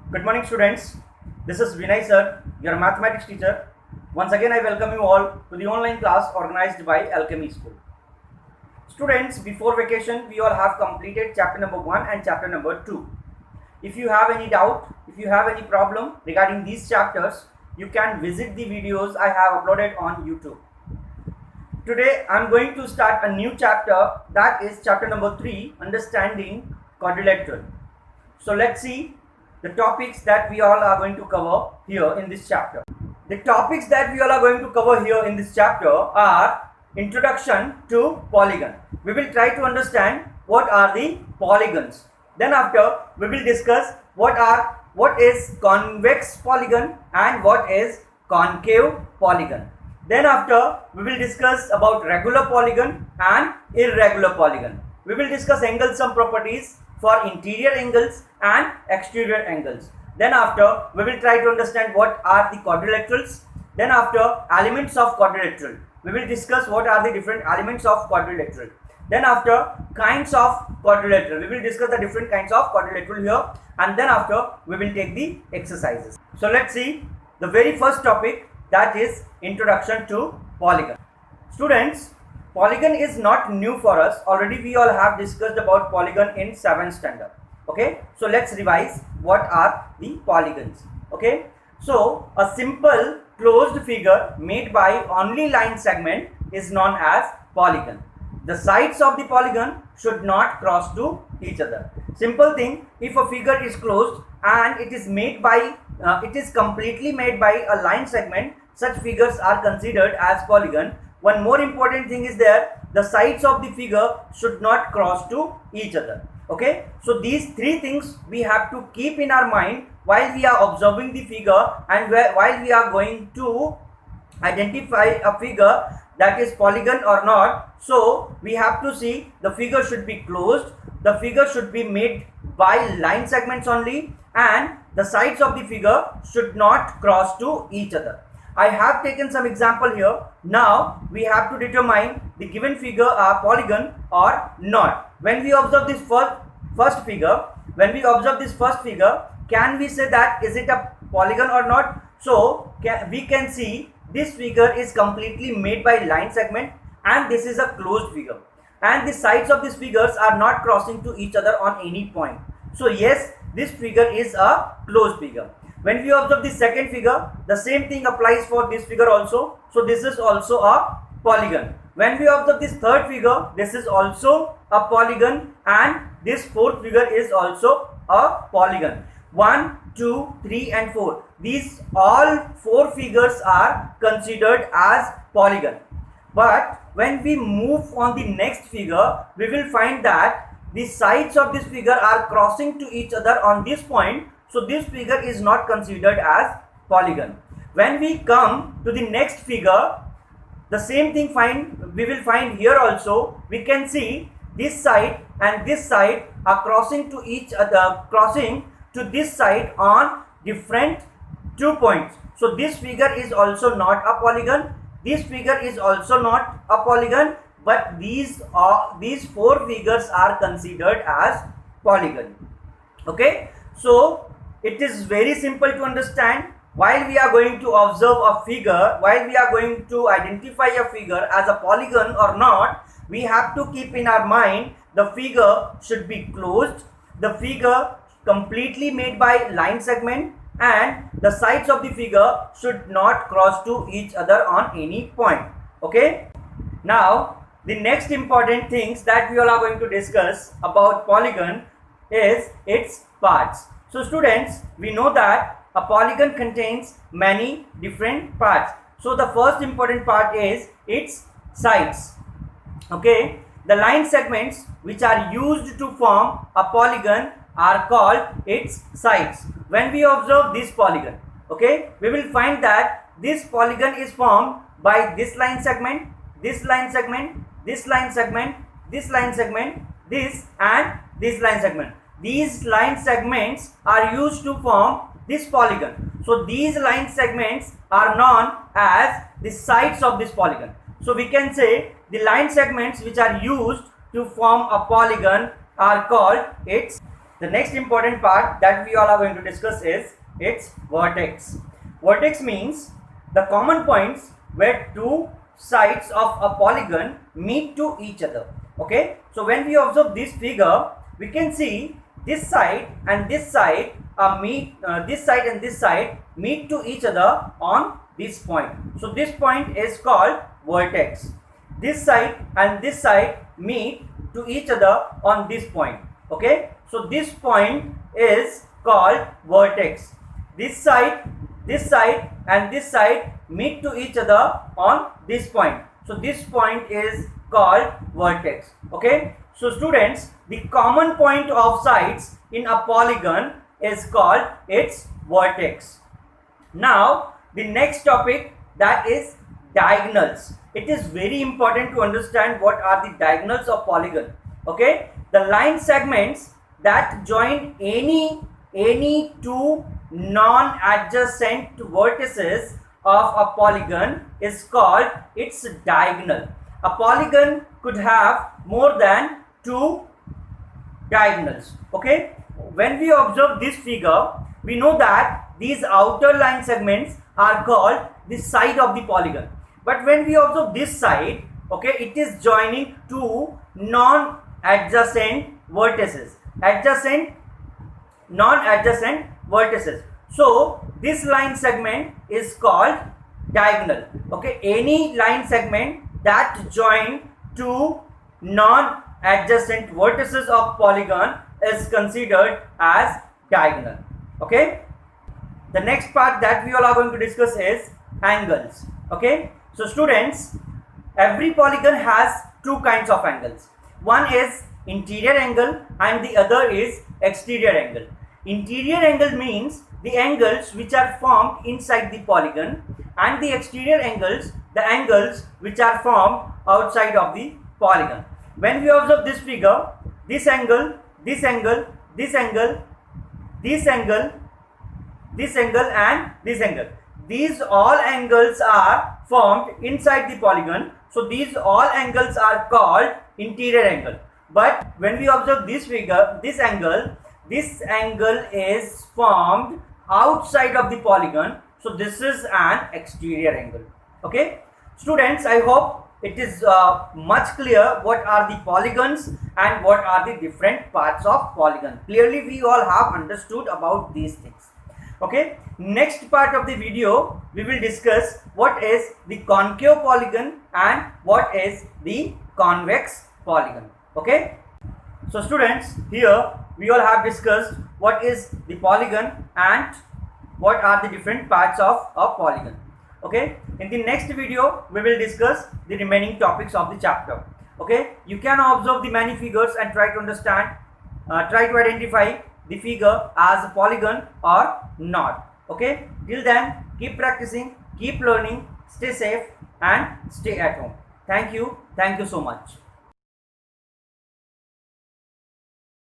Good morning, students. This is Vinay sir, your mathematics teacher. Once again, I welcome you all to the online class organized by Alchemy School. Students, before vacation, we all have completed chapter number 1 and chapter number 2. If you have any doubt, if you have any problem regarding these chapters, you can visit the videos I have uploaded on YouTube. Today, I am going to start a new chapter, that is chapter number 3, Understanding Quadrilateral. So let's see the topics that we all are going to cover here in this chapter. The topics that we all are going to cover here in this chapter are Introduction to Polygon. We will try to understand what are the polygons. Then after, we will discuss what is convex polygon and what is concave polygon. Then after, we will discuss about regular polygon and irregular polygon. We will discuss angle sum properties for interior angles and exterior angles. Then after, we will try to understand what are the quadrilaterals. Then after, elements of quadrilateral. We will discuss what are the different elements of quadrilateral. Then after, kinds of quadrilateral. We will discuss the different kinds of quadrilateral here. And then after, we will take the exercises. So let's see the very first topic, that is Introduction to Polygon. Students, polygon is not new for us. Already we all have discussed about polygon in 7th standard. Okay, so let's revise what are the polygons. Okay, so a simple closed figure made by only line segment is known as polygon. The sides of the polygon should not cross to each other. Simple thing, if a figure is closed and it is made by it is completely made by a line segment, such figures are considered as polygon. One more important thing is there, the sides of the figure should not cross to each other. Okay, so these three things we have to keep in our mind while we are observing the figure and while we are going to identify a figure that is polygon or not. So we have to see the figure should be closed, the figure should be made by line segments only, and the sides of the figure should not cross to each other. I have taken some example here. Now we have to determine the given figure are polygon or not. When we observe this first figure, can we say that is it a polygon or not? So we can see this figure is completely made by line segment and this is a closed figure, and the sides of these figures are not crossing to each other on any point. So yes, this figure is a closed figure. When we observe the second figure, the same thing applies for this figure also. So this is also a polygon. When we observe this third figure, this is also a polygon, and this fourth figure is also a polygon. 1, 2, 3 and 4. These all four figures are considered as polygon. But when we move on the next figure, we will find that the sides of this figure are crossing to each other on this point. So this figure is not considered as polygon. When we come to the next figure, the same thing we will find here also. We can see this side and this side are crossing to each other, crossing to this side on different 2 points. So this figure is also not a polygon. This figure is also not a polygon, but these four figures are considered as polygon. Okay, so it is very simple to understand. While we are going to observe a figure, while we are going to identify a figure as a polygon or not, we have to keep in our mind the figure should be closed, the figure completely made by line segment, and the sides of the figure should not cross to each other on any point. Okay, now the next important things that we all are going to discuss about polygon is its parts. So students, we know that a polygon contains many different parts. So the first important part is its sides. Okay, the line segments which are used to form a polygon are called its sides. When we observe this polygon, okay, we will find that this polygon is formed by this line segment, this line segment, this line segment, this line segment, this and this line segment. These line segments are used to form this polygon. So these line segments are known as the sides of this polygon. So we can say the line segments which are used to form a polygon are called its The next important part that we all are going to discuss is its vertex. Vertex means the common points where two sides of a polygon meet to each other. Okay, so when we observe this figure, we can see this side and this side this side and this side meet to each other on this point. So this point is called vertex. This side and this side meet to each other on this point. Okay, so this point is called vertex. This side and this side meet to each other on this point. So this point is called vertex. Okay, so students, the common point of sides in a polygon is called its vertex. Now the next topic, that is diagonals. It is very important to understand what are the diagonals of polygon. Okay, the line segments that join any two non-adjacent vertices of a polygon is called its diagonal. A polygon could have more than two diagonals. Okay, when we observe this figure, we know that these outer line segments are called the side of the polygon. But when we observe this side, okay, it is joining two non-adjacent vertices. Non-adjacent vertices. So this line segment is called diagonal. Okay, any line segment that join two non-adjacent vertices of polygon is considered as diagonal. Okay, the next part that we all are going to discuss is angles. Okay, so students, every polygon has two kinds of angles. One is interior angle and the other is exterior angle. Interior angle means the angles which are formed inside the polygon, and the exterior angles, the angles which are formed outside of the polygon. When we observe this figure, this angle, this angle, this angle, this angle, this angle and this angle, these all angles are formed inside the polygon. So these all angles are called interior angle. But when we observe this figure, this angle is formed outside of the polygon. So this is an exterior angle. Okay, students, I hope it is much clear what are the polygons and what are the different parts of polygon. Clearly we all have understood about these things. Okay, next part of the video we will discuss what is the concave polygon and what is the convex polygon. Okay, so students, here we all have discussed what is the polygon and what are the different parts of a polygon. Okay, in the next video we will discuss the remaining topics of the chapter. Okay, you can observe the many figures and try to understand, try to identify the figure as a polygon or not. Okay, till then, keep practicing, keep learning, stay safe and stay at home. Thank you so much.